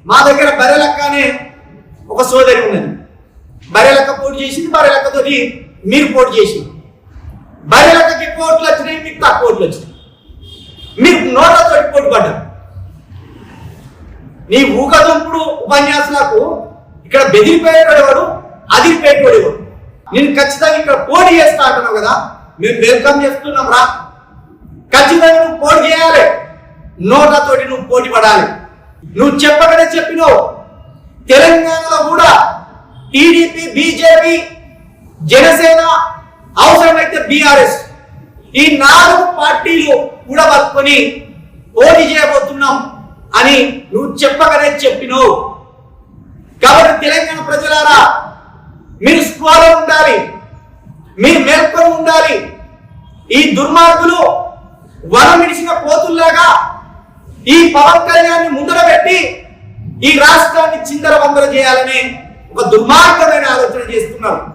మా దగ్గర బర్రెలక్క అనే ఒక సోదరి ఉన్నది. బర్రెలక్క పోటీ చేసింది, బర్రెలక్కతో మీరు పోటీ చేసింది. బర్రెలక్కకి ఎక్కువ ఓట్లు వచ్చినాయి, మీకు తక్కువ ఓట్లు వచ్చినాయి. మీకు నోట్లతో పోటీ పడ్డారు. నీ ఊకదుంపుడు ఉపన్యాసాలకు ఇక్కడ బెదిరిపోయేవాడు, అదిరిపోయేవాడు. నేను ఖచ్చితంగా ఇక్కడ పోటీ చేస్తా అంటున్నావు కదా, మేము వెల్కమ్ చేస్తున్నాం రా. ఖచ్చితంగా నువ్వు పోటీ చేయాలి, నోట్లతోటి నువ్వు పోటీ పడాలి. నువ్వు చెప్పకనే చెప్పినావు. తెలంగాణలో కూడా టీడీపీ, బీజేపీ, జనసేన, అవసరమైతే బీఆర్ఎస్, ఈ 4 పార్టీలు కూడా పట్టుకొని పోటీ చేయబోతున్నాం అని నువ్వు చెప్పకనే చెప్పినావు. కాబట్టి తెలంగాణ ప్రజలారా, మీరు స్పృహలో ఉండాలి, మీరు మేల్కొని ఉండాలి. ఈ దుర్మార్గులు వనం విడిచిన పోతుల్లాగా ఈ పవన్ కళ్యాణ్ ముందర పెట్టి ఈ రాష్ట్రాన్ని చిందరవందర చేయాలని ఒక దుర్మార్గమైన ఆలోచన చేస్తున్నారు.